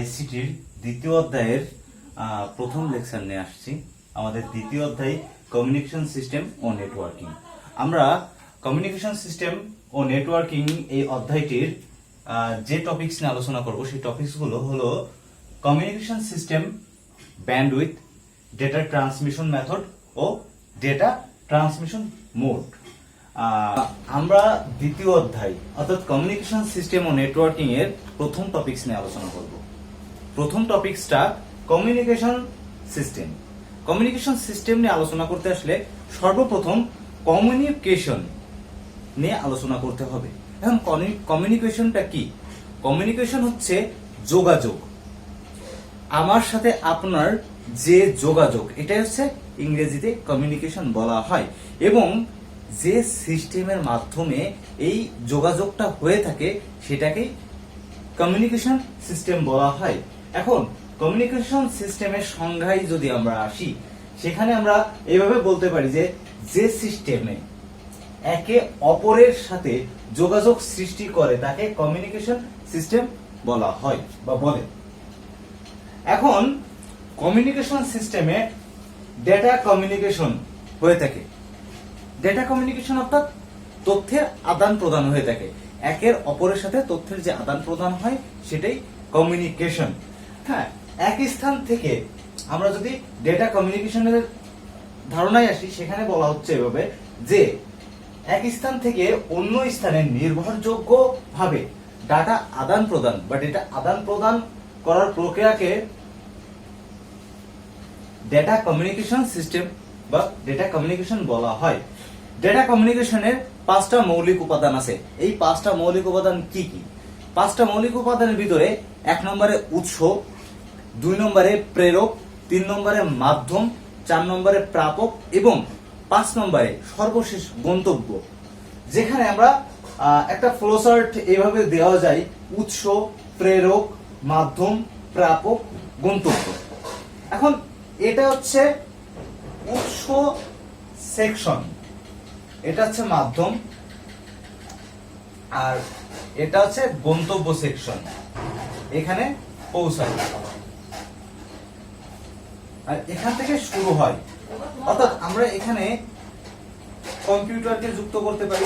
আইসিটির দ্বিতীয় অধ্যায়ের প্রথম লেকচার নিয়ে আসছি। আমাদের দ্বিতীয় অধ্যায় কমিউনিকেশন সিস্টেম ও নেটওয়ার্কিং। আমরা কমিউনিকেশন সিস্টেম ও নেটওয়ার্কিং এই অধ্যায়টির যে টপিকস নিয়ে আলোচনা করব সেই টপিকসগুলো হলো communication system, bandwidth, data transmission method ও ডেটা ট্রান্সমিশন মোড। আমরা দ্বিতীয় অধ্যায় অর্থাৎ কমিউনিকেশন সিস্টেম ও নেটওয়ার্কিং এর প্রথম টপিকস নিয়ে আলোচনা করব। প্রথম টপিকসটা কমিউনিকেশন সিস্টেম। কমিউনিকেশন সিস্টেম নিয়ে আলোচনা করতে আসলে সর্বপ্রথম কমিউনিকেশন নিয়ে আলোচনা করতে হবে। এখন কমিউনিকেশনটা কি? কমিউনিকেশন হচ্ছে যোগাযোগ, আমার সাথে আপনার যে যোগাযোগ, এটাই হচ্ছে ইংরেজিতে কমিউনিকেশন বলা হয়। এবং যে সিস্টেমের মাধ্যমে এই যোগাযোগটা হয়ে থাকে সেটাকেই কমিউনিকেশন সিস্টেম বলা হয়। এখন কমিউনিকেশন সিস্টেমের সংজ্ঞায় যদি আমরা আসি, সেখানে আমরা এইভাবে বলতে পারি যে যে সিস্টেমে একে অপরের সাথে যোগাযোগ সৃষ্টি করে তাকে কমিউনিকেশন সিস্টেম বলা হয় বা বলে। এখন কমিউনিকেশন সিস্টেমে ডেটা কমিউনিকেশন হয়ে থাকে। ডেটা কমিউনিকেশন অর্থাৎ তথ্যের আদান প্রদান হয়ে থাকে, একের অপরের সাথে তথ্যের যে আদান প্রদান হয় সেটাই কমিউনিকেশন। হ্যাঁ, এক স্থান থেকে আমরা যদি ডেটা কমিউনিকেশনের ধারণায় আসি, সেখানে বলা হচ্ছে এভাবে যে এক স্থান থেকে অন্য স্থানে নির্ভরযোগ্য ভাবে ডাটা আদান প্রদান বা ডেটা আদান প্রদান করার প্রক্রিয়াকে ডেটা কমিউনিকেশন সিস্টেম বা ডেটা কমিউনিকেশন বলা হয়। ডেটা কমিউনিকেশনের 5টা মৌলিক উপাদান আছে। এই 5টা মৌলিক উপাদান কি কি? 5টা মৌলিক উপাদানের ভিতরে 1 নম্বরে উৎস, 2 নম্বরে প্রেরক, 3 নম্বরে মাধ্যম, 4 নম্বরে প্রাপক এবং 5 নম্বরে সর্বশেষ গন্তব্য। যেখানে আমরা একটা ফ্লোচার্ট এইভাবে দেওয়া যায়: উৎস, প্রেরক, মাধ্যম, প্রাপক, গন্তব্য। এখন এটা হচ্ছে উৎস সেকশন, এটা হচ্ছে মাধ্যম, আর এটা হচ্ছে গন্তব্য সেকশন, এখানে পৌঁছায় আর এখান থেকে শুরু হয়। অর্থাৎ আমরা এখানে কম্পিউটারকে যুক্ত করতে পারি।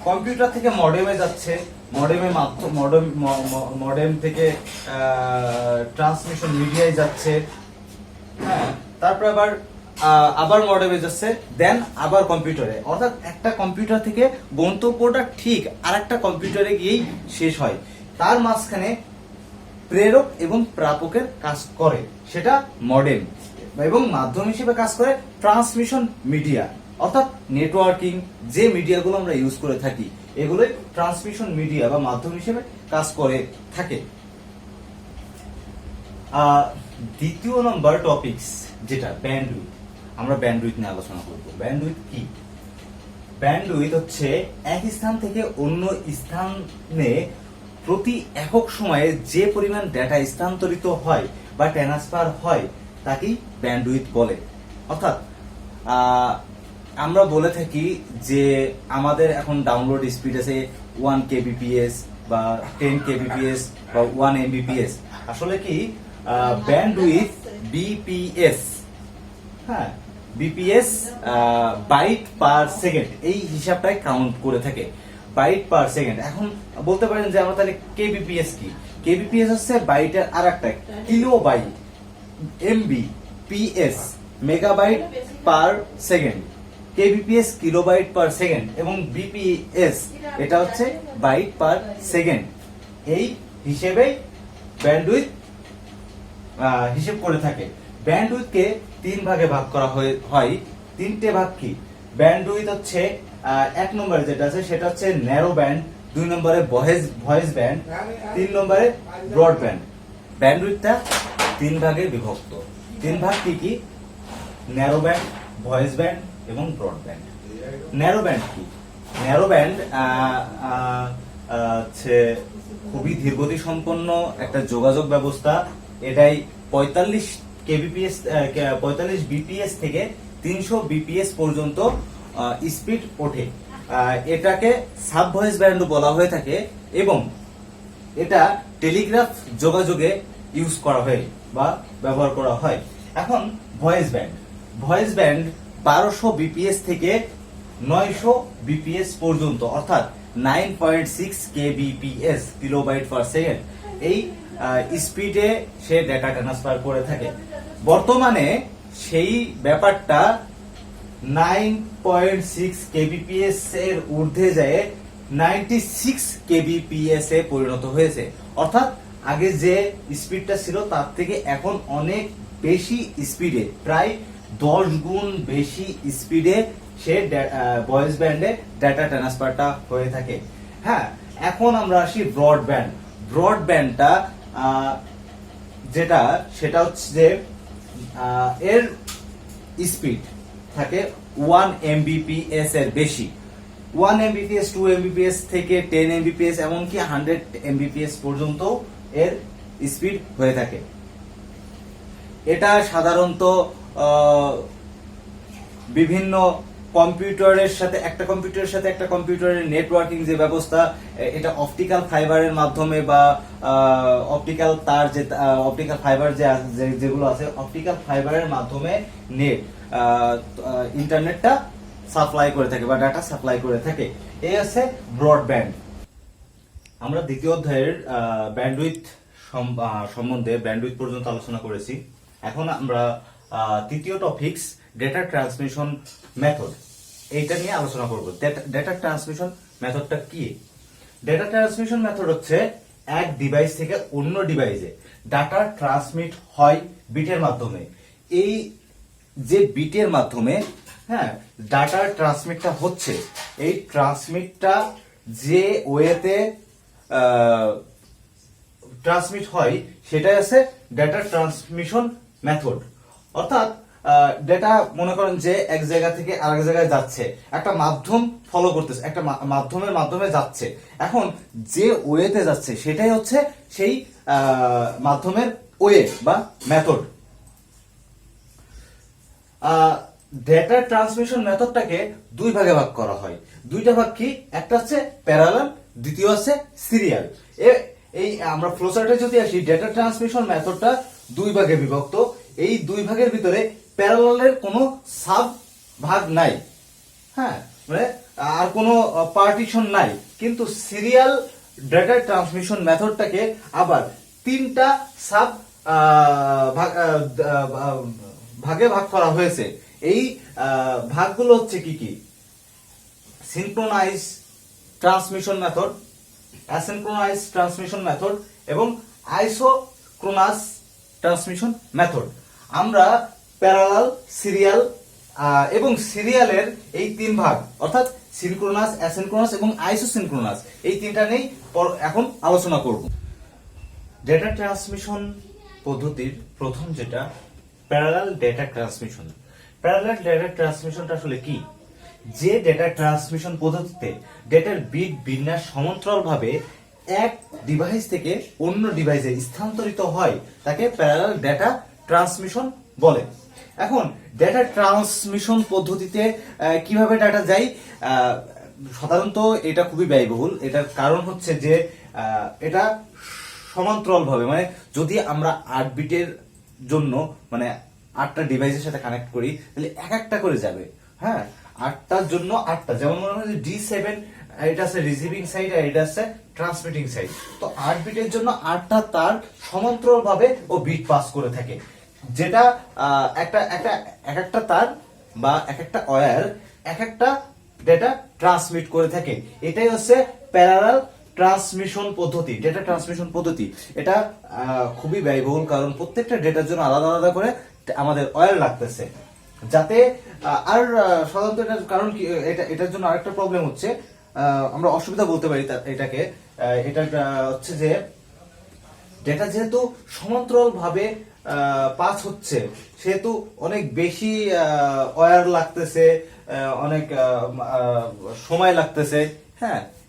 কম্পিউটার থেকে মডেমে যাচ্ছে, মডেমের মাধ্যম মডেম থেকে ট্রান্সমিশন মিডিয়ায় যাচ্ছে। হ্যাঁ, তারপর আবার মডেমে যাচ্ছে, দেন আবার কম্পিউটারে। অর্থাৎ একটা কম্পিউটার থেকে গন্তব্যটা ঠিক আরেকটা কম্পিউটারে গিয়েই শেষ হয়। তার মাঝখানে প্রেরক এবং প্রাপকের কাজ করে, সেটা মডেম, এবং মাধ্যম হিসেবে কাজ করে ট্রান্সমিশন মিডিয়া। অর্থাৎ নেটওয়ার্কিং যে মিডিয়াগুলো আমরা ইউজ করে থাকি, এগুলোই ট্রান্সমিশন মিডিয়া বা মাধ্যম হিসেবে কাজ করে থাকে। দ্বিতীয় নম্বর টপিকস যেটা ব্যান্ডউইথ, আমরা ব্যান্ডউইথ নিয়ে আলোচনা করব। ব্যান্ডউইথ কি? ব্যান্ডউইথ হচ্ছে এক স্থান থেকে অন্য স্থানে প্রতি একক সময়ে যে পরিমাণ ডেটা স্থানান্তরিত হয় বা ট্রান্সফার হয় তাকেই ব্যান্ডউইথ বলে। অর্থাৎ আমরা বলে থাকি যে আমাদের এখন ডাউনলোড স্পিড আছে 1 kbps বা 10 kbps বা 1 mbps। আসলে কি ব্যান্ডউইথ বিপিএস, হ্যাঁ বিপিএস বাইট পার সেকেন্ড, এই হিসাবটাই কাউন্ট করে থাকে, বাইট পার সেকেন্ড। এখন বলতে পারেন যে আমরা তাহলে কেবিপিএস কি? কেবিপিএস হচ্ছে বাইটের আরেকটা, kilobyte, MB, PS megabyte per second, kbps kilobyte per second, এবং বিপিএস এটা হচ্ছে বাইট পার সেকেন্ড। এই হিসেবেই ব্যান্ডউইথ হিসেব করে থাকে। ব্যান্ডউইথকে 3 ভাগে ভাগ করা হয়। 3টে ভাগ কি? ব্যান্ডউইথ হচ্ছে 1 নম্বরে যেটা আছে সেটা হচ্ছে ন্যারো ব্যান্ড, 2 নম্বরে ভয়েস ব্যান্ড, 3 নম্বরে ব্রড ব্যান্ড। ব্যান্ডউইথটা 3 ভাগে বিভক্ত। 3 ভাগ কি কি? ন্যারো ব্যান্ড, ভয়েস ব্যান্ড এবং ব্রড ব্যান্ড। ন্যারো ব্যান্ড কি? ন্যারো ব্যান্ড হচ্ছে খুবই ধীরগতি সম্পন্ন একটা যোগাযোগ ব্যবস্থা। এটাই 45 বিপিএস থেকে 300 বিপিএস পর্যন্ত স্পিড ওঠে। এটাকে সাব ভয়েস ব্যান্ডও বলা হয়ে থাকে এবং এটা টেলিগ্রাফ যোগাযোগে ইউজ করা হয় বা ব্যবহার করা হয়। এখন ভয়েস ব্যান্ড 1200 বিপিএস থেকে 900 বিপিএস পর্যন্ত অর্থাৎ 9.6 কেবিপিএস কিলোবাইট পার সেকেন্ড এই স্পিডে সে ডেটা ট্রান্সফার করে থাকে। বর্তমানে সেই ব্যাপারটা 9.6 কেবিপিএস এর ঊর্ধ্বে যায় 96 কেবিপিএস এ পরিণত হয়েছে। অর্থাৎ আগে যে স্পিডটা ছিল তার থেকে এখন অনেক বেশি স্পিডে, প্রায় 10 গুণ বেশি স্পিডে সে ভয়েস ব্যান্ডে ডেটা ট্রান্সফারটা হয়ে থাকে। হ্যাঁ, এখন আমরা আসি ব্রডব্যান্ডটা যেটা সেটা হচ্ছে যে এর স্পিড থাকে 1 এমবিপিএস এর বেশি। 1 এমবিপিএস, 2 এমবিপিএস থেকে 10 এমবিপিএস এমনকি 100 এমবিপিএস পর্যন্ত এর স্পিড হয়ে থাকে। এটা সাধারণত বিভিন্ন কম্পিউটারের সাথে একটা কম্পিউটারের নেটওয়ার্কিং যে ব্যবস্থা, এটা অপটিক্যাল ফাইবারের মাধ্যমে বা অপটিক্যাল তার যে অপটিক্যাল ফাইবার যেগুলো আছে অপটিক্যাল ফাইবারের মাধ্যমে ইন্টারনেটটা সাপ্লাই করে থাকে বা ডাটা সাপ্লাই করে থাকে। এই আছে ব্রডব্যান্ড। আমরা দ্বিতীয় অধ্যায়ের ব্যান্ডউইথ সম্বন্ধে ব্যান্ডউইথ পর্যন্ত আলোচনা করেছি। এখন আমরা তৃতীয় টপিকস ডেটা ট্রান্সমিশন মেথড, এইটা নিয়ে আলোচনা করব। ডেটা ট্রান্সমিশন মেথডটা কি? ডেটা ট্রান্সমিশন মেথড হচ্ছে এক ডিভাইস থেকে অন্য ডিভাইসে ডাটা ট্রান্সমিট হয় বিটের মাধ্যমে। এই যে বিটের মাধ্যমে ডাটা ট্রান্সমিটটা হচ্ছে, এই ট্রান্সমিটটা যে ওয়েতে ট্রান্সমিট হয় সেটাই আছে ডেটা ট্রান্সমিশন মেথড। অর্থাৎ ডেটা মনে করেন যে এক জায়গা থেকে আরেক জায়গায় যাচ্ছে, একটা মাধ্যম ফলো করতেছে, একটা মাধ্যমের মাধ্যমে যাচ্ছে। এখন যে ওয়েতে যাচ্ছে সেটাই হচ্ছে সেই মাধ্যমের ওয়ে বা মেথড। ডেটা ট্রান্সমিশন মেথডটাকে দুই ভাগে ভাগ করা হয়। দুইটা ভাগ কি? একটা হচ্ছে প্যারালাল, দ্বিতীয় আছে সিরিয়াল। এই আমরা ফ্লোচার্টে যদি আসি, ডেটা ট্রান্সমিশন মেথডটা দুই ভাগে বিভক্ত। এই দুই ভাগের ভিতরে প্যারালালের কোনো সাব ভাগ নাই, মানে আর কোনো পার্টিশন নাই। কিন্তু সিরিয়াল ডেটা ট্রান্সমিশন মেথডটাকে আবার তিনটা সাব ভাগে ভাগ করা হয়েছে। এই ভাগগুলো হচ্ছে কি কি? Synchronize transmission method, asynchronize transmission method এবং আইসোক্রোনাস ট্রান্সমিশন মেথড। আমরা প্যারালাল, সিরিয়াল এবং সিরিয়ালের এই তিন ভাগ অর্থাৎ সিনক্রোনাস, অ্যাসিনক্রোনাস এবং আইসোসিনক্রোনাস এই তিনটা নিয়ে এখন আলোচনা করব। ডেটা ট্রান্সমিশন পদ্ধতির প্রথম যেটা parallel data transmission. Parallel data ট্রান্সমিশনটা আসলে কি? যে ডেটা ট্রান্সমিশন পদ্ধতিতে ডেটার বিট বিন্যাস সমান্তরালভাবে এক ডিভাইস থেকে অন্য ডিভাইসে স্থানান্তরিত হয় তাকে প্যারালাল ডেটা ট্রান্সমিশন বলে। এখন ডেটা ট্রান্সমিশন পদ্ধতিতে কিভাবে ডাটা যায়? সাধারণত এটা খুবই ব্যয়বহুল। এটার কারণ হচ্ছে যে এটা সমান্তরালভাবে, মানে যদি আমরা 8 বিটের জন্য মানে 8টা ডিভাইসের সাথে কানেক্ট করি তাহলে এক একটা করে যাবে। 8টার জন্য 8টা, যেমন মনে হয় যে D7 এটা আছে রিসিভিং সাইড আর এটা আছে ট্রান্সমিটিং সাইড। তো 8 বিটের জন্য 8টা তার সমান্তরালভাবে ও বিট পাস করে থাকে, যেটা একটা তার বা একটা ওয়্যার একটা ডেটা ট্রান্সমিট করে থাকে। এটাই হচ্ছে প্যারালাল ট্রান্সমিশন পদ্ধতি, ডেটা ট্রান্সমিশন পদ্ধতি। এটা খুবই ব্যয়বহুল, কারণ প্রত্যেকটা ডেটার জন্য আলাদা আলাদা করে আমাদের ওয়্যার লাগতেছে। যাতে আর সাধারণত এটার কারণ কি, এটার জন্য আরেকটা প্রবলেম হচ্ছে, আমরা অসুবিধা বলতে পারি এটাকে। এটা হচ্ছে যে ডেটা যেহেতু সমান্তরাল ভাবে পাস হচ্ছে সেহেতু অনেক বেশি ওয়্যার লাগতেছে, অনেক সময় লাগতেছে।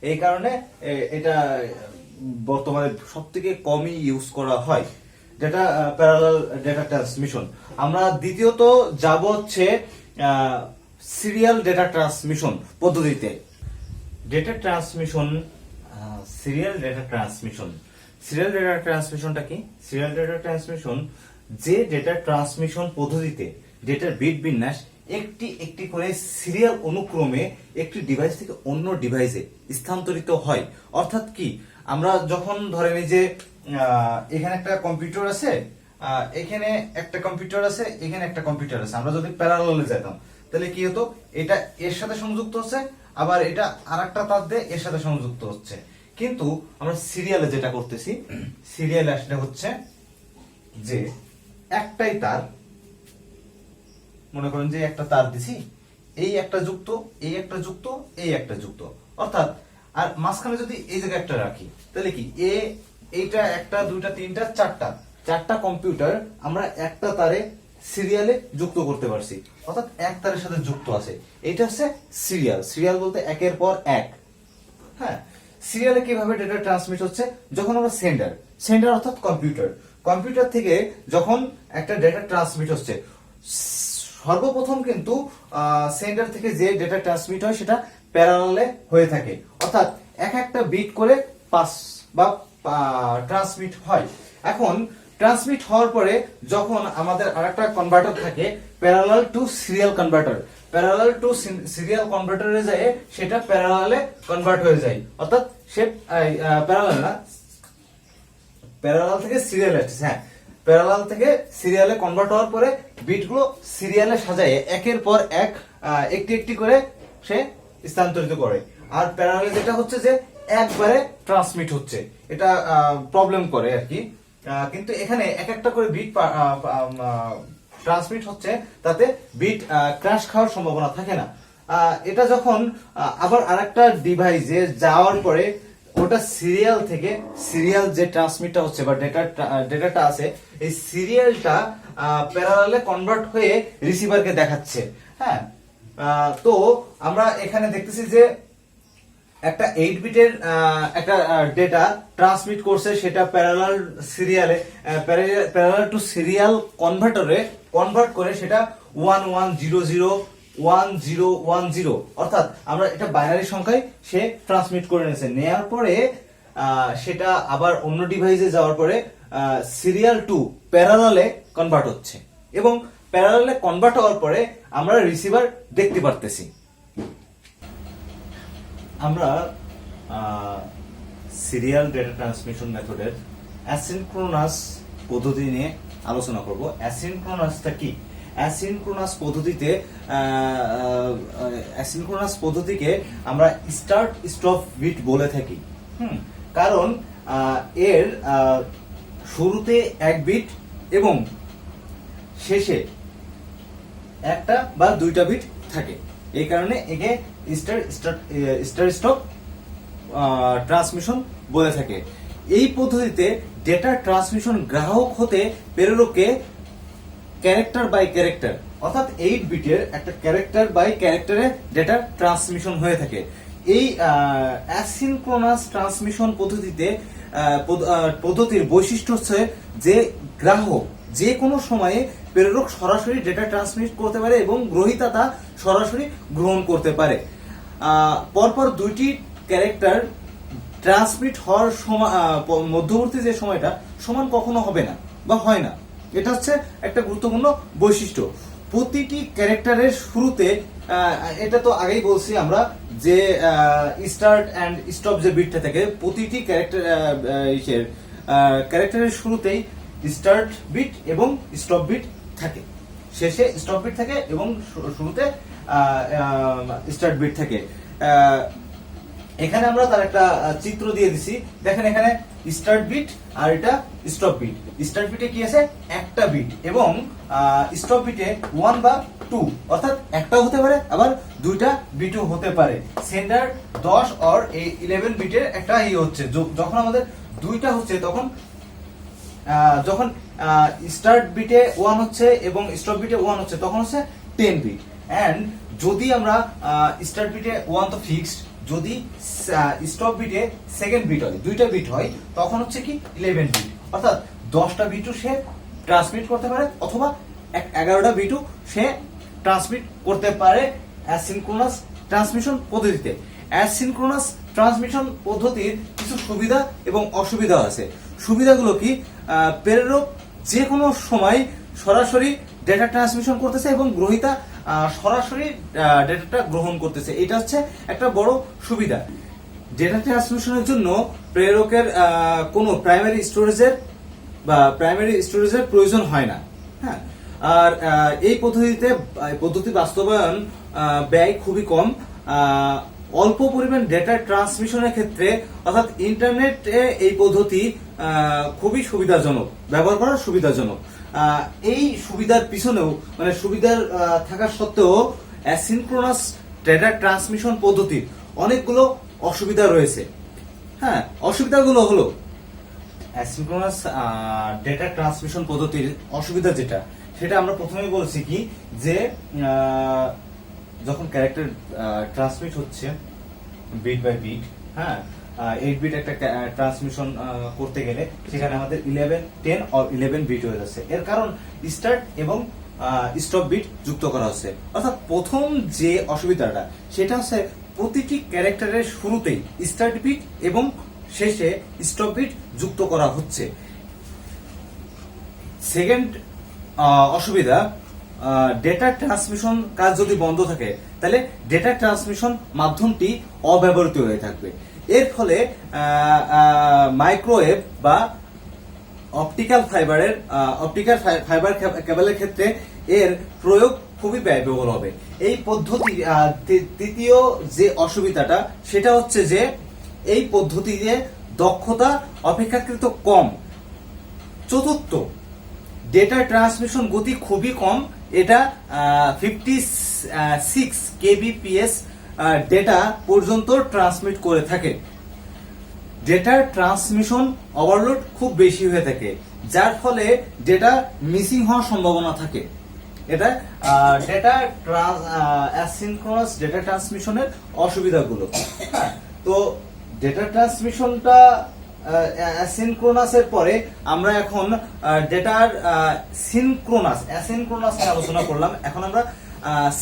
এই কারণে এটা বর্তমানে সবথেকে কমই ইউজ করা হয় যেটা প্যারালাল ডেটা ট্রান্সমিশন। আমরা দ্বিতীয়ত যাব হচ্ছে সিরিয়াল ডেটা ট্রান্সমিশন পদ্ধতিতে। Data transmission, serial data transmission. Serial data ট্রান্সমিশনটা কি? সিরিয়াল ডেটা ট্রান্সমিশন যে ডেটা ট্রান্সমিশন পদ্ধতিতে ডেটার বিট বিন্যাস একটি একটি করে সিরিয়াল অনুক্রমে একটি ডিভাইস থেকে অন্য ডিভাইসে স্থানান্তরিত হয়। অর্থাৎ কি, আমরা যখন ধরেন এই যে এখানে একটা কম্পিউটার আছে, এখানে একটা কম্পিউটার আছে, এখানে একটা কম্পিউটার আছে, আমরা যদি প্যারালালে যেতাম তাহলে কি হতো, এটা এর সাথে সংযুক্ত হচ্ছে, আবার এটা আরেকটা তার দিয়ে এর সাথে সংযুক্ত হচ্ছে। কিন্তু আমরা সিরিয়ালে যেটা করতেছি, সিরিয়ালে আসলে হচ্ছে যে একটাই তার, মনে করেন যে একটা তার দিছি, এই একটা যুক্ত, এই একটা যুক্ত, এই একটা যুক্ত, অর্থাৎ আর মাঝখানে যদি এই জায়গায় একটা রাখি তাহলে কি এইটা একটা দুইটা তিনটা চারটা কম্পিউটার আমরা একটা তারে সিরিয়ালে যুক্ত করতে পারছি, অর্থাৎ এক তারের সাথে যুক্ত আছে। এটা হচ্ছে সিরিয়াল। সিরিয়াল বলতে একের পর এক। হ্যাঁ, সিরিয়ালে কিভাবে ডেটা ট্রান্সমিট হচ্ছে, যখন আমরা সেন্ডার অর্থাৎ কম্পিউটার থেকে যখন একটা ডেটা ট্রান্সমিট হচ্ছে, সর্বপ্রথম কিন্তু সেন্ডার থেকে যে ডেটা ট্রান্সমিট হয় সেটা প্যারালালে হয়ে থাকে, অর্থাৎ এক একটা বিট করে পাস বা ট্রান্সমিট হয়। এখন ট্রান্সমিট হওয়ার পরে যখন আমাদের আরেকটা কনভার্টার থাকে parallel to serial converter, parallel to serial কনভার্টারে যায় সেটা প্যারালালে কনভার্ট হয়ে যায়, অর্থাৎ সে প্যারালাল না, প্যারালাল থেকে সিরিয়ালে আসছে। হ্যাঁ, প্যারালাল থেকে সিরিয়ালে কনভার্ট হওয়ার পরে বিটগুলো সিরিয়ালে সাজায় একের পর এক একটি একটি করে সে স্থানান্তরিত করে। আর প্যারালালে যেটা হচ্ছে যে একবারে ট্রান্সমিট হচ্ছে, এটা প্রবলেম করে আর কি। কিন্তু এখানে এক একটা করে বিট ট্রান্সমিট হচ্ছে, তাতে বিট ক্র্যাশ খাওয়ার সম্ভাবনা থাকে না। এটা যখন আবার আরেকটা ডিভাইসে যাওয়ার পরে ওটা সিরিয়াল থেকে সিরিয়াল যে ট্রান্সমিটটা হচ্ছে বা ডেটাটা আছে, এই সিরিয়ালটা প্যারালালে কনভার্ট হয়ে রিসিভারকে দেখাচ্ছে। হ্যাঁ, তো আমরা এখানে দেখতেছি যে একটা 8 বিটের একটা ডেটা ট্রান্সমিট করছে, সেটা প্যারালাল টু সিরিয়াল কনভার্টারে কনভার্ট করে সেটা 11001010, অর্থাৎ আমরা এটা বাইনারি সংখ্যায় সে ট্রান্সমিট করে নিয়েছে। নেয়ার পরে সেটা আবার অন্য ডিভাইসে যাওয়ার পরে সিরিয়াল টু প্যারালালে কনভার্ট হচ্ছে, এবং প্যারালালে কনভার্ট হওয়ার পরে আমরা রিসিভার দেখতে পারতেছি। আমরা সিরিয়াল ডেটা ট্রান্সমিশন মেথডের অ্যাসিনক্রোনাস পদ্ধতি নিয়ে আলোচনা করব। অ্যাসিনক্রোনাসটা কি? অ্যাসিনক্রোনাস পদ্ধতিকে আমরা স্টার্ট স্টপ বিট বলে থাকি। কারণ এর শুরুতে এক বিট এবং শেষে একটা বা দুইটা বিট থাকে, এই কারণে একে স্টার স্টপ ট্রান্সমিশন বলে থাকে। এই পদ্ধতিতে ডেটা ট্রান্সমিশন গ্রাহক হতে প্রেরককে ক্যারেক্টার বাই ক্যারেক্টার, অর্থাৎ 8 বিটের একটা ক্যারেক্টার বাই ক্যারেক্টারে ডেটা ট্রান্সমিশন হয়ে থাকে। এই অ্যাসিনক্রোনাস ট্রান্সমিশন পদ্ধতির বৈশিষ্ট্য হচ্ছে যে গ্রাহক যে কোনো সময়ে প্রেরক সরাসরি ডেটা ট্রান্সমিট করতে পারে এবং গ্রহীতা তা সরাসরি গ্রহণ করতে পারে। পরপর দুইটি ক্যারেক্টার ট্রান্সমিট হওয়ার মধ্যবর্তী যে সময়টা সমান কখনো হবে না বা হয় না, এটা হচ্ছে একটা গুরুত্বপূর্ণ বৈশিষ্ট্য। প্রতিটি ক্যারেক্টারের শুরুতে, এটা তো আগেই বলছি আমরা যে স্টার্ট এন্ড স্টপ যে বিটটা থাকে, প্রতিটি ক্যারেক্টারের শুরুতেই স্টার্ট বিট এবং স্টপ বিট থাকে, শেষে স্টপ বিট থাকে এবং শুরুতে স্টার্ট বিট থাকে। এখানে আমরা তার একটা চিত্র দিয়ে দিছি, দেখেন এখানে স্টার্ট বিট আর এটা স্টপ বিট। স্টার্ট বিটে কি আছে? একটা বিট, এবং স্টপ বিটে 1 বা 2, অর্থাৎ একটাও হতে পারে আবার দুইটা বিটও হতে পারে। সেন্ডার 10 আর 11 বিটের একটা হচ্ছে, যখন আমাদের দুইটা হচ্ছে তখন যখন স্টার্ট বিটে 1 হচ্ছে এবং স্টপ বিটে 1 হচ্ছে তখন হচ্ছে 10 বিট। এন্ড যদি আমরা স্টার্ট বিটে 1 তো ফিক্সড, যদি স্টপ বিটে সেকেন্ড বিট হয়, দুইটা বিট হয়, তখন হচ্ছে কি 11 বিট, অর্থাৎ 10টা বিটও সে ট্রান্সমিট করতে পারে অথবা 11টা বিটও সে ট্রান্সমিট করতে পারে অ্যাসিনক্রোনাস ট্রান্সমিশন পদ্ধতিতে। অ্যাসিনক্রোনাস ট্রান্সমিশন পদ্ধতির কিছু সুবিধা এবং অসুবিধা আছে। সুবিধাগুলো কি? প্রেরক যে কোনো সময় সরাসরি ডেটা ট্রান্সমিশন করতেছে এবং গ্রহীতা সরাসরি ডেটাটা গ্রহণ করতেছে, এটা হচ্ছে একটা বড় সুবিধা। ডেটা ট্রান্সমিশনের জন্য প্রেরকের কোনো প্রাইমারি স্টোরেজের প্রয়োজন হয় না। হ্যাঁ, আর এই পদ্ধতি বাস্তবায়ন ব্যয় খুবই কম। অল্প পরিমাণ ডেটা ট্রান্সমিশনের ক্ষেত্রে অর্থাৎ ইন্টারনেটে এই পদ্ধতি খুবই সুবিধাজনক, ব্যবহার করা সুবিধাজনক। এই সুবিধার পিছনেও মানে সুবিধার থাকা সত্ত্বেও অ্যাসিনক্রোনাস ডেটা ট্রান্সমিশন পদ্ধতির অনেকগুলো অসুবিধা রয়েছে। হ্যাঁ, অসুবিধাগুলো হলো অ্যাসিনক্রোনাস ডেটা ট্রান্সমিশন পদ্ধতির অসুবিধা যেটা, সেটা আমরা প্রথমেই বলছি কি যে যখন ক্যারেক্টার ট্রান্সমিট হচ্ছে বিট বাই বিট, হ্যাঁ 8 বিট একটা ট্রান্সমিশন করতে গেলে সেখানে আমাদের 11, 10 আর 11 বিট হয়ে যাচ্ছে। এর কারণ স্টার্ট এবং স্টপ বিট যুক্ত করা হচ্ছে। অর্থাৎ প্রথম যে অসুবিধাটা সেটা হচ্ছে প্রতিটি ক্যারেক্টারের শুরুতেই স্টার্ট বিট এবং শেষে স্টপ বিট যুক্ত করা হচ্ছে। সেকেন্ড অসুবিধা, ডেটা ট্রান্সমিশন কাজ যদি বন্ধ থাকে তাহলে ডেটা ট্রান্সমিশন মাধ্যমটি অব্যবহৃত হয়ে থাকবে। এর ফলে মাইক্রোওয়েভ বা অপটিক্যাল ফাইবার কেবলের ক্ষেত্রে এর প্রয়োগ খুবই ব্যয়বহুল হবে। এই পদ্ধতি তৃতীয় যে অসুবিধাটা সেটা হচ্ছে যে এই পদ্ধতিতে দক্ষতা অপেক্ষাকৃত কম। চতুর্থ, ডেটা ট্রান্সমিশন গতি খুবই কম। এটা 56 kbps ডেটা পর্যন্ত ট্রান্সমিট করে থাকে। ডেটার ট্রান্সমিশন ওভারলোড খুব বেশি হয়ে থাকে, যার ফলে ডেটা মিসিং হওয়ার সম্ভাবনা থাকে। এটা অ্যাসিনক্রোনাস ডেটা ট্রান্সমিশনের অসুবিধাগুলো। হ্যাঁ, তো ডেটা ট্রান্সমিশনটা অ্যাসিনক্রোনাসের পরে আমরা এখন ডেটার অ্যাসিনক্রোনাস নিয়ে আলোচনা করলাম। এখন আমরা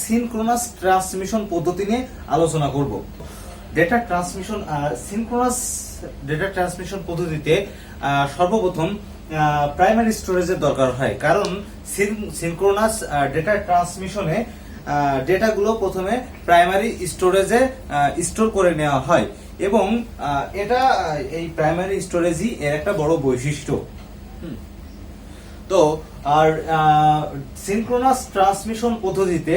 সিনক্রোনাস ট্রান্সমিশন পদ্ধতি নিয়ে আলোচনা করব। Data transmission synchronous data transmission পদ্ধতিতে সর্বপ্রথম প্রাইমারি স্টোরেজের দরকার হয়, কারণ সিনক্রোনাস ডেটা ট্রান্সমিশনে ডেটাগুলো প্রথমে প্রাইমারি স্টোরেজে স্টোর করে নেওয়া হয় এবং এটা এই প্রাইমারি স্টোরেজই এর একটা বড় বৈশিষ্ট্য। তো আর সিনক্রোনাস ট্রান্সমিশন পদ্ধতিতে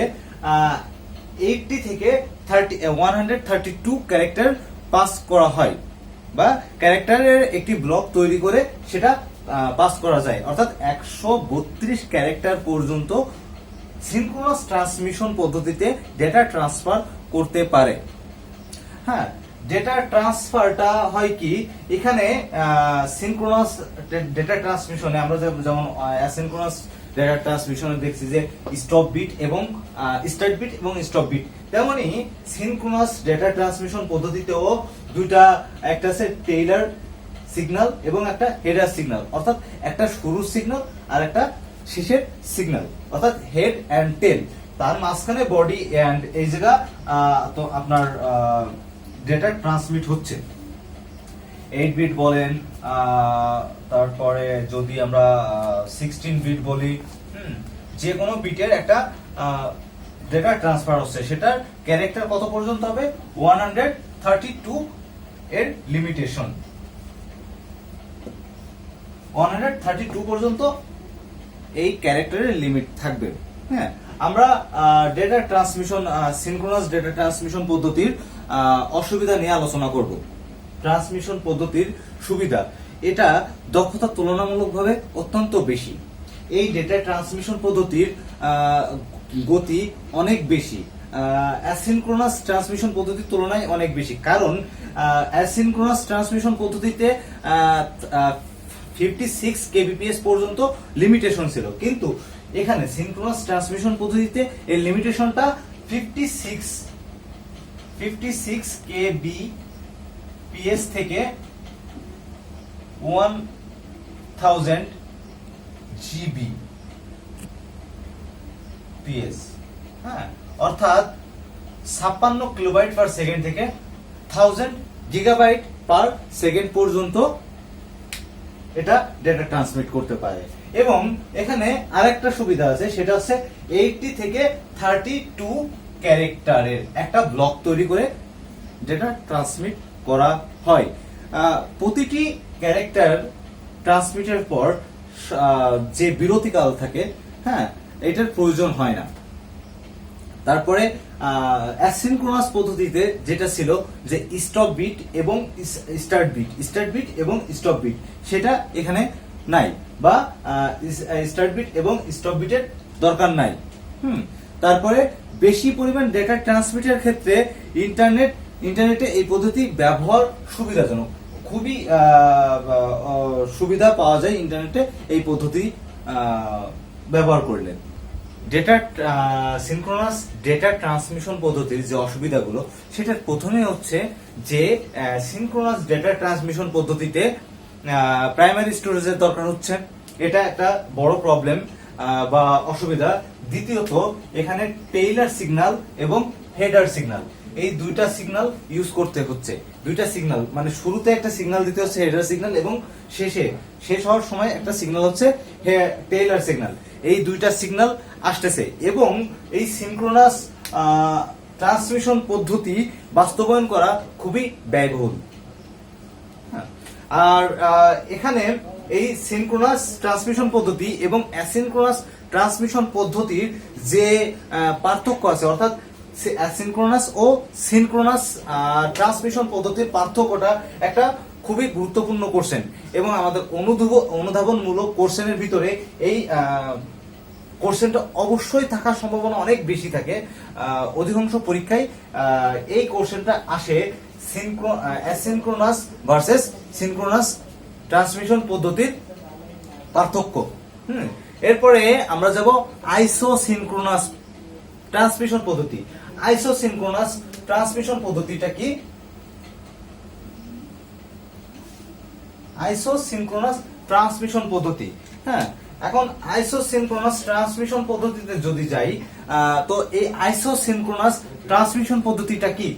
80 থেকে 132 ক্যারেক্টার পাস করা হয় বা ক্যারেক্টারের একটি ব্লক তৈরি করে সেটা পাস করা যায়। অর্থাৎ 132 ক্যারেক্টার পর্যন্ত সিনক্রোনাস ট্রান্সমিশন পদ্ধতিতে ডেটা ট্রান্সফার করতে পারে। হ্যাঁ, ডেটা ট্রান্সফারটা হয় কি, এখানে সিনক্রোনাস ডেটা ট্রান্সমিশনে আমরা যেমন অ্যাসিনক্রোনাস ডেটা ট্রান্সমিশনে দেখছি যে স্টপ বিট এবং স্টার্ট বিট এবং স্টপ বিট, তেমনি সিনক্রোনাস ডেটা ট্রান্সমিশন পদ্ধতিতেও দুইটা, একটা আছে টেইলার সিগন্যাল এবং একটা হেডার সিগন্যাল। অর্থাৎ একটা শুরুর সিগন্যাল আর একটা শেষের সিগন্যাল, অর্থাৎ হেড এন্ড টেল, তার মাঝখানে বডি এন্ড এই জায়গা তো আপনার ডেটা ট্রান্সমিট হচ্ছে। 8 বিট বলেন, তারপরে যদি আমরা 16 বিট বলি, যে কোনো বিটের একটা ডেটা ট্রান্সফার হচ্ছে, সেটার ক্যারেক্টার কত পর্যন্ত হবে? 132 এর লিমিটেশন, 132 পর্যন্ত এই ক্যারেক্টারের লিমিট থাকবে। হ্যাঁ, আমরা data transmission synchronous data transmission পদ্ধতির অসুবিধা নিয়ে আলোচনা করব। ট্রান্সমিশন পদ্ধতির সুবিধা, এটা দক্ষতা তুলনামূলকভাবে অত্যন্ত বেশি। এই ডেটা ট্রান্সমিশন পদ্ধতির গতি অনেক বেশি অ্যাসিনক্রোনাস ট্রান্সমিশন পদ্ধতির তুলনায় অনেক বেশি, কারণ অ্যাসিনক্রোনাস ট্রান্সমিশন পদ্ধতিতে 56 kbps পর্যন্ত লিমিটেশন ছিল, কিন্তু এখানে সিনক্রোনাস ট্রান্সমিশন পদ্ধতিতে এর লিমিটেশনটা 56 kbps থেকে 1000 gbps। হ্যাঁ, অর্থাৎ 56 কিলোবাইট পার সেকেন্ড থেকে 1000 গিগাবাইট পার সেকেন্ড পর্যন্ত এটা ডেটা ট্রান্সমিট করতে পারে। এবং এখানে আরেকটা সুবিধা আছে, সেটা হচ্ছে 80 থেকে 32 ক্যারেক্টারের একটা ব্লক তৈরি করে ডেটা ট্রান্সমিট করা হয়। প্রতিটি ক্যারেক্টার ট্রান্সমিটের পর যে বিরতিকাল থাকে, হ্যাঁ, এটার প্রয়োজন হয় না। তারপরে অ্যাসিনক্রোনাস পদ্ধতিতে যেটা ছিল যে স্টপ বিট এবং স্টার্ট বিট এবং স্টপ বিট, সেটা এখানে নাই, বা স্টার্ট বিট এবং স্টপ বিটের দরকার নাই। তারপরে বেশি পরিমাণ ডেটা ট্রান্সমিটের ক্ষেত্রে ইন্টারনেটে এই পদ্ধতি ব্যবহার সুবিধাজনক, খুবই সুবিধা পাওয়া যায় ইন্টারনেটে এই পদ্ধতি ব্যবহার করলে। ডেটা সিনক্রোনাস ডেটা ট্রান্সমিশন পদ্ধতির যে অসুবিধাগুলো, সেটার প্রথমে হচ্ছে যে সিনক্রোনাস ডেটা ট্রান্সমিশন পদ্ধতিতে প্রাইমারি স্টোরেজের দরকার হচ্ছে, এটা একটা বড় প্রবলেম বা অসুবিধা। দ্বিতীয়ত, এখানে টেইলার সিগন্যাল এবং হেডার সিগন্যাল, এই দুইটা সিগন্যাল ইউজ করতে হচ্ছে। দুইটা সিগন্যাল মানে শুরুতে একটা সিগন্যাল দিতে হচ্ছে হেডার সিগন্যাল, এবং শেষ হওয়ার সময় একটা সিগন্যাল হচ্ছে টেইলার সিগন্যাল। এই দুইটা সিগন্যাল আসতেছে, এবং এই সিনক্রোনাস ট্রান্সমিশন পদ্ধতি বাস্তবায়ন করা খুবই ব্যয়বহুল। আর এখানে এই সিনক্রোনাস ট্রান্সমিশন পদ্ধতি এবং অ্যাসিনক্রোনাস ট্রান্সমিশন পদ্ধতির যে পার্থক্য আছে, অর্থাৎ অ্যাসিনক্রোনাস ও সিনক্রোনাস ট্রান্সমিশন পদ্ধতির পার্থক্যটা একটা খুবই গুরুত্বপূর্ণ কোশ্চেন, এবং আমাদের অনুধাবনমূলক কোশ্চেনের ভিতরে এই কোশ্চেনটা অবশ্যই থাকার সম্ভাবনা অনেক বেশি থাকে। অধিকাংশ পরীক্ষায় এই কোশ্চেনটা আসে অ্যাসিনক্রোনাস ভার্সেস সিনক্রোনাস ট্রান্সমিশন পদ্ধতির পার্থক্য। এরপরে আমরা যাব আইসোসিনক্রোনাস ট্রান্সমিশন পদ্ধতি। আইসোসিনক্রোনাস ট্রান্সমিশন পদ্ধতিটা কি? আইসোসিনক্রোনাস ট্রান্সমিশন পদ্ধতি, হ্যাঁ, এখন আইসোসিনক্রোনাস ট্রান্সমিশন পদ্ধতিতে যদি যাই, তো এই আইসোসিনক্রোনাস ট্রান্সমিশন পদ্ধতিটা কি?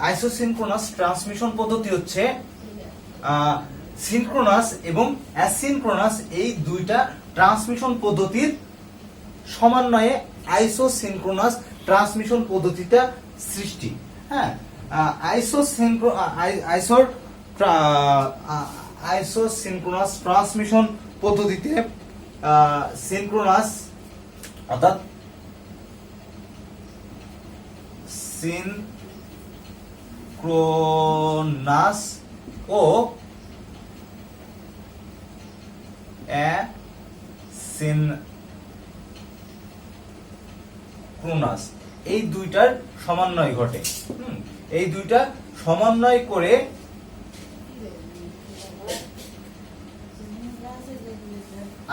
আইসোসিনক্রোনাস ট্রান্সমিশন পদ্ধতি হচ্ছে সিনক্রোনাস এবং অ্যাসিনক্রোনাস এই দুইটা ট্রান্সমিশন পদ্ধতির সমন্বয়ে আইসোসিনক্রোনাস ট্রান্সমিশন পদ্ধতিটা সৃষ্টি। হ্যাঁ, আইসোসিনক্রোনাস ট্রান্সমিশন পদ্ধতিতে সিনক্রোনাস অর্থাৎ সিনক্রোনাস ও অ্যাসিনক্রোনাস এই দুইটার সমন্বয় ঘটে। এই দুইটা সমন্বয় করে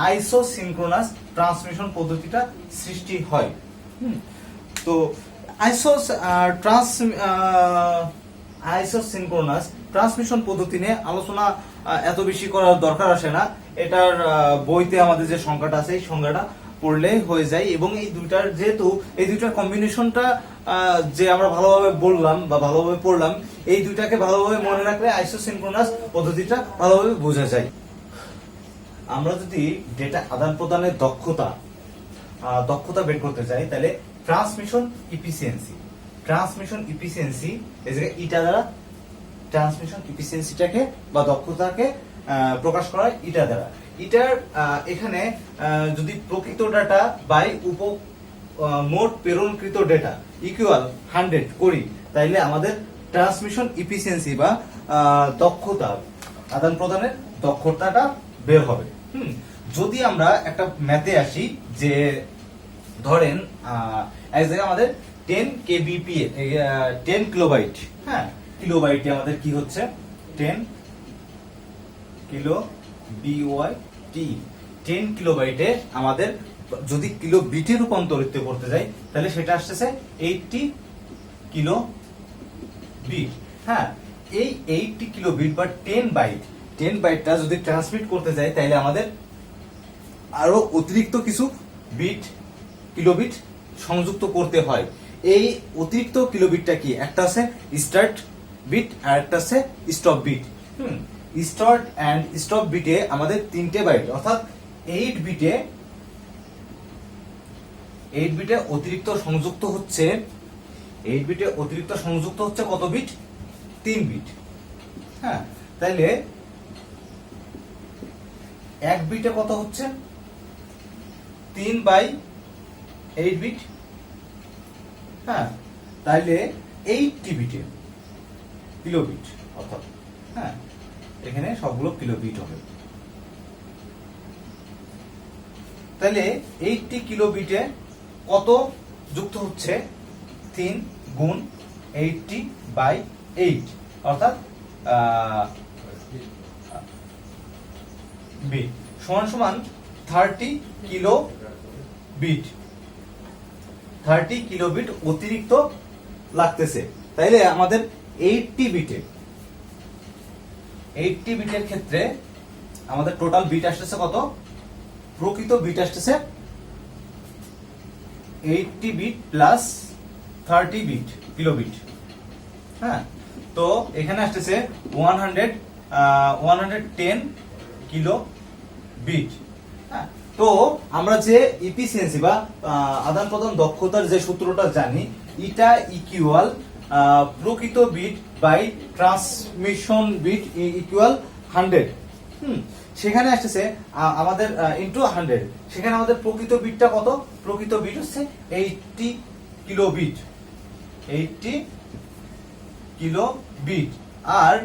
আইসোসিনক্রোনাস ট্রান্সমিশন পদ্ধতিটা সৃষ্টি হয়। তো আইসোসিনক্রোনাস ট্রান্সমিশন পদ্ধতি নিয়ে আলোচনা এত বেশি করার দরকার আসে না। এটার বইতে আমাদের যে সংখ্যাটা আছে, এই সংখ্যাটা পড়লে হয়ে যায়, এবং এই দুইটার যেহেতু এই দুইটার কম্বিনেশনটা যে আমরা ভালোভাবে বললাম বা ভালোভাবে পড়লাম, এই দুইটাকে ভালোভাবে মনে রাখলে আইসোসিনক্রোনাস পদ্ধতিটা ভালোভাবে বোঝা যায়। আমরা যদি ডেটা আদান প্রদানের দক্ষতা বের করতে চাই, তাহলে ট্রান্সমিশন ইফিসিয়েন্সি এই জায়গায় ইটা দ্বারা ট্রান্সমিশন ইফিসিয়েন্সিটাকে বা দক্ষতাকে প্রকাশ করা হয় ইটা দ্বারা। ইটার এখানে যদি প্রকৃত ডাটা বাই মোট প্রেরণকৃত ডেটা ইকুয়াল 100 করি, তাইলে আমাদের ট্রান্সমিশন ইফিসিয়েন্সি বা দক্ষতা আদান প্রদানের দক্ষতাটা বের হবে। যদি আমরা একটা ম্যাথে আসি, যে ধরেন এক জায়গায় আমাদের 10 kbps 10 কিলোবাইট, হ্যাঁ, কিলোবাইটে আমাদের কি হচ্ছে 10 কিলো BYT 10 কিলোবাইটে আমাদের যদি কিলো বিটে রূপান্তরিত করতে যাই, তাহলে সেটা আসতেছে 80 কিলো বিট। হ্যাঁ, এই 80 কিলো বিট বা 10 বাইটটা যদি ট্রান্সমিট করতে যাই, তাহলে আমাদের আরো অতিরিক্ত কিছু কিলোবিট সংযুক্ত করতে হয়। এই অতিরিক্ত কিলোবিটটা কি? একটা আছে স্টার্ট বিট আর একটা হচ্ছে stop bit. Start and stop বিটে আমাদের 3টে বাইট, অর্থাৎ 8 বিটে অতিরিক্ত সংযুক্ত হচ্ছে 8 বিটে অতিরিক্ত সংযুক্ত হচ্ছে কত বিট? 3 বিট। হ্যাঁ, তাইলে 1 বিটে কত হচ্ছে? 3/8 বিট। হ্যাঁ, তাইলে 80 বিটে কিলোবিট, অর্থাৎ হ্যাঁ এখানে সবগুলো কিলোবিট হবে। তাহলে 80 কিলোবিটে কত যুক্ত হচ্ছে? 3 গুণ 80/8, অর্থাৎ বিট সমান সমান 30 কিলোবিট। 30 কিলোবিট অতিরিক্ত লাগতেছে। তাইলে আমাদের 80 বিটের ক্ষেত্রে আমাদের টোটাল বিট আসতেছে কত? প্রকৃত বিট আসতেছে 80 বিট প্লাস 30 বিট কিলোবিট। হ্যাঁ, তো এখানে আসতেছে 110 কিলো বিট। হ্যাঁ, তো আমরা যে ইফিসিয়েন্সি বা আদান প্রদান দক্ষতার যে সূত্রটা জানি, এটা ইকুয়াল প্রকৃত bit by transmission bit equal 100। সেখানে আসতেছে আমাদের ইনটু 100। সেখানে আমাদের প্রকৃত বিটটা কত? প্রকৃত বিট হচ্ছে 80 কিলোবিট। 80 কিলোবিট। আর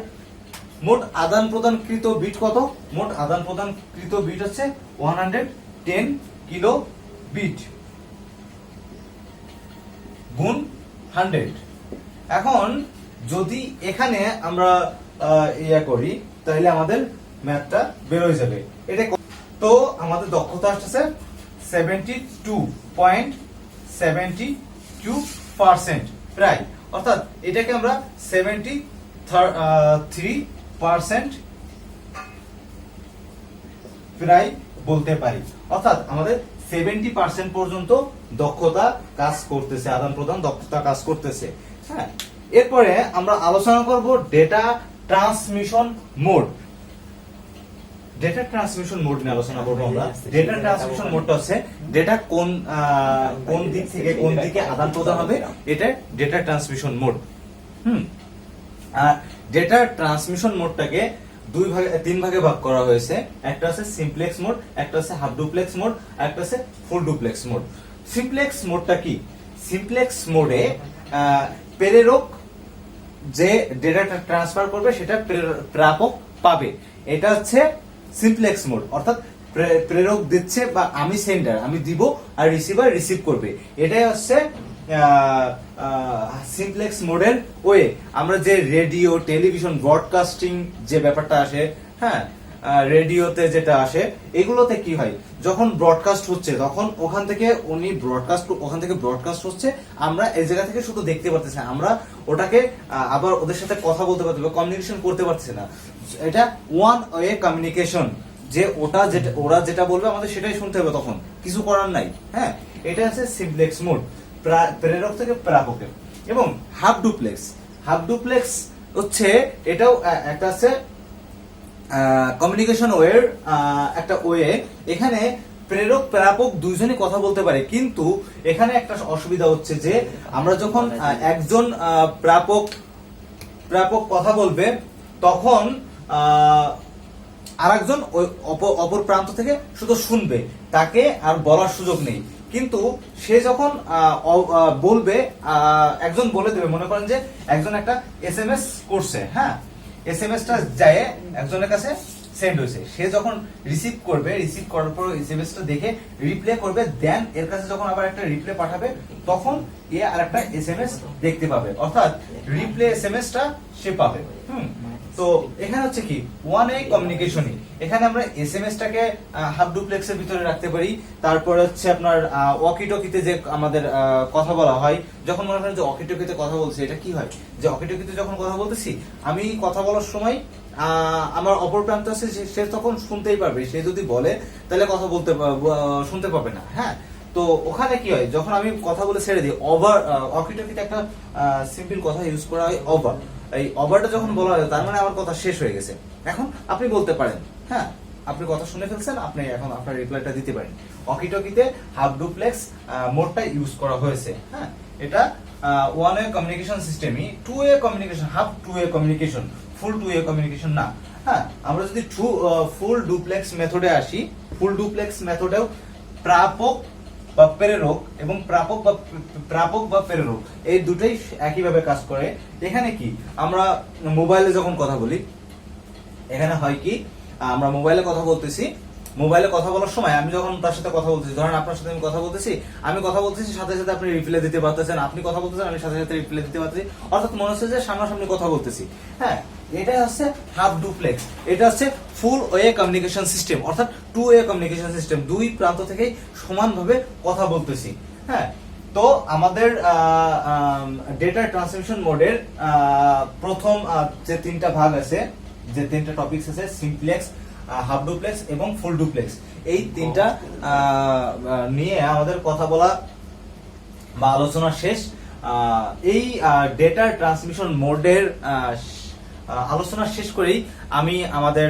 মোট আদান প্রদানকৃত বিট কত? মোট আদান প্রদানকৃত বিট হচ্ছে 110 কিলোবিট গুণ 100। এখন যদি এখানে আমরা ইয়া করি তাহলে আমাদের ম্যাথটা বের হয়ে যাবে। এটা তো আমাদের দক্ষতা আসছে 72.72% প্রায়, অর্থাৎ এটাকে আমরা 73% প্রায় বলতে পারি। অর্থাৎ আমাদের 70% পর্যন্ত দক্ষতা কাজ করতেছে, আদান প্রদান দক্ষতা কাজ করতেছে। হ্যাঁ, এরপরে আমরা আলোচনা করব data transmission mode. Data transmission mode নিয়ে আলোচনা করব আমরা। ডেটা ট্রান্সমিশন মোডটা হচ্ছে ডেটা কোন দিক থেকে কোন দিকে আদান প্রদান হবে, এটা ডেটা ট্রান্সমিশন মোড। আর ডেটা ট্রান্সমিশন মোডটাকে তিন ভাগে ভাগ করা হয়েছে। একটা আছে সিমপ্লেক্স মোড, একটা আছে হাফ ডুপ্লেক্স মোড, একটা আছে ফুল ডুপ্লেক্স মোড। সিমপ্লেক্স মোডটা কি? সিমপ্লেক্স মোডে প্রেরক যে ডেটাটা ট্রান্সফার করবে সেটা প্রাপক পাবে। এটা হচ্ছে সিমপ্লেক্স মোড, অর্থাৎ প্রেরক দিচ্ছে বা আমি সেন্ডার, আমি দিব আর রিসিভার রিসিভ করবে। এটাই হচ্ছে সিমপ্লেক্স মোডের ওয়ে। আমরা যে রেডিও টেলিভিশন ব্রডকাস্টিং যে ব্যাপারটা আসে, হ্যাঁ রেডিওতে যেটা আসে, এগুলোতে কি হয়, যখন ব্রডকাস্ট হচ্ছে তখন ওখান থেকে ব্রডকাস্ট হচ্ছে, আমরা এই জায়গা থেকে শুধু দেখতে পারতেছি, আমরা ওটাকে আবার ওদের সাথে কথা বলতে পারতেছি, কমিউনিকেশন করতে পারতেছি না। এটা ওয়ান ওয়ে কমিউনিকেশন, যে ওরা যেটা বলবে আমাদের সেটাই শুনতে হবে, তখন কিছু করার নাই। হ্যাঁ, এটা হচ্ছে সিমপ্লেক্স মোড, প্রেরক থেকে প্রাপকের। এবং হাফ ডুপ্লেক্স হচ্ছে এটাও একটা আছে কমিউনিকেশন ওয়ের একটা ওয়ে। এখানে প্রেরক প্রাপক দুইজনই কথা বলতে পারে, কিন্তু এখানে একটা অসুবিধা হচ্ছে যে আমরা যখন একজন প্রাপক কথা বলবে তখন আরেকজন অপর প্রান্ত থেকে শুধু শুনবে, তাকে আর বলার সুযোগ নেই। কিন্তু সে যখন বলবে, একজন বলে দেবে, মনে করেন যে একজন একটা এসএমএস করছে, হ্যাঁ এসএমএসটা যায় একজনের কাছে সেন্ড হয়েছে, সে যখন রিসিভ করবে, রিসিভ করার পর এসএমএসটা দেখে রিপ্লে করবে, দেন এর কাছে যখন আবার একটা রিপ্লে পাঠাবে তখন এ আর একটা এসএমএস দেখতে পাবে, অর্থাৎ রিপ্লে এসএমএসটা সে পাবে। তো এখানে হচ্ছে কি ওয়ান ওয়ে কমিউনিকেশনই। এখানে আমরা এসএমএসটাকে হাফ ডুপ্লেক্সের ভিতরে রাখতে পারি। তারপরে হচ্ছে আপনার ওয়াকি টকিতে যে আমাদের কথা বলা হয়, যখন মনে করেন যে ওয়াকি টকিতে কথা বলছি, এটা কি হয় যে ওয়াকি টকিতে যখন কথা বলতেছি, আমি কথা বলার সময় আমার অপর প্রান্ত আছে, সে তখন শুনতেই পারবে, সে যদি বলে তাহলে কথা বলতে শুনতে পাবে না। হ্যাঁ, তো ওখানে কি হয়, যখন আমি কথা বলে ছেড়ে দিই, ওভার ওয়াকি টকিতে একটা সিম্পল কথা ইউজ করা হয়, ওভার। এই ওভারটা যখন বলা হয় তার মানে আমার কথা শেষ হয়ে গেছে। এখন আপনি বলতে পারেন, হ্যাঁ আপনি কথা শুনে ফেলছেন, আপনি এখন আপনার রিপ্লাইটা দিতে পারেন। ওয়াকিটকিতে হাফ ডুপ্লেক্স মোডটা ইউজ করা হয়েছে। হ্যাঁ, এটা ওয়ান ওয়ে কমিউনিকেশন সিস্টেমই, two way communication, half two way communication, full two way communication না। হ্যাঁ, আমরা যদি ফুল ডুপ্লেক্স মেথডে আসি, ফুল ডুপ্লেক্স মেথডেও প্রাপক বা প্রেরক এবং প্রাপক বা প্রেরক এই দুটোই একইভাবে কাজ করে। এখানে কি আমরা মোবাইলে যখন কথা বলি, এখানে হয় কি আমরা মোবাইলে কথা বলতেছি, মোবাইলে কথা বলার সময় আমি যখন তার সাথে কথা বলতেছি, ধরেন আপনার সাথে আমি কথা বলতেছি, সাথে সাথে আপনি রিপ্লাই দিতে পারতেছেন, আপনি কথা বলতেছেন, আমি সাথে সাথে রিপ্লাই দিতে পারতেছি, অর্থাৎ মনে হচ্ছে যে সামনাসামনি কথা বলতেছি। হ্যাঁ, এটা হচ্ছে হাফ ডুপ্লেক্স। এটা হচ্ছে ফুল ওয়ে কমিউনিকেশন সিস্টেম, অর্থাৎ টু ওয়ে কমিউনিকেশন সিস্টেম, দুই প্রান্ত থেকেই সমানভাবে কথা বলতেছি। হ্যাঁ, তো আমাদের ডেটা ট্রান্সমিশন মোডের প্রথম যে তিনটা ভাগ আছে, যে তিনটা টপিকস আছে, সিমপ্লেক্স, হাফ ডুপ্লেক্স এবং ফুল ডুপ্লেক্স, এই তিনটা নিয়ে আমাদের কথা বলা বা আলোচনা শেষ। এই ডেটা ট্রান্সমিশন মোডের আলোচনা শেষ করেই আমি আমাদের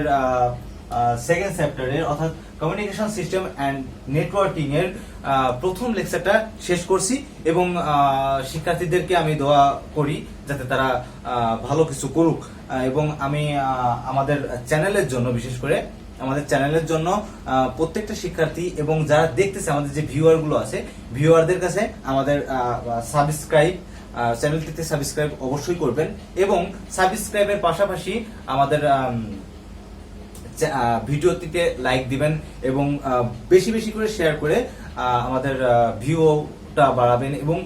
সেকেন্ড চ্যাপ্টারের অর্থাৎ কমিউনিকেশন সিস্টেম অ্যান্ড নেটওয়ার্কিং এর প্রথম লেকচারটা শেষ করছি এবং শিক্ষার্থীদেরকে আমি দোয়া করি যাতে তারা ভালো কিছু করুক। এবং আমি আমাদের চ্যানেলের জন্য, বিশেষ করে আমাদের চ্যানেলের জন্য প্রত্যেকটা শিক্ষার্থী এবং যারা দেখতেছে, আমাদের যে ভিউয়ার গুলো আছে, ভিউয়ারদের কাছে আমাদের সাবস্ক্রাইব, চ্যানেলটিতে সাবস্ক্রাইব অবশ্যই করবেন এবং সাবস্ক্রাইবের পাশাপাশি আমাদের ভিডিওটিতে লাইক দিবেন এবং বেশি বেশি করে শেয়ার করে আমাদের ভিউটা বাড়াবেন এবং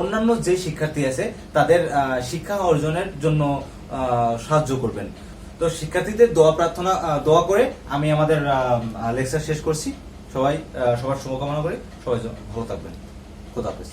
অন্যান্য যে শিক্ষার্থী আছে তাদের শিক্ষা অর্জনের জন্য সাহায্য করবেন। তো শিক্ষার্থীদের দোয়া করে আমি আমাদের লেকচার শেষ করছি। সবার শুভকামনা করি, সবাই ভালো থাকবেন। খোদা হাফেজ।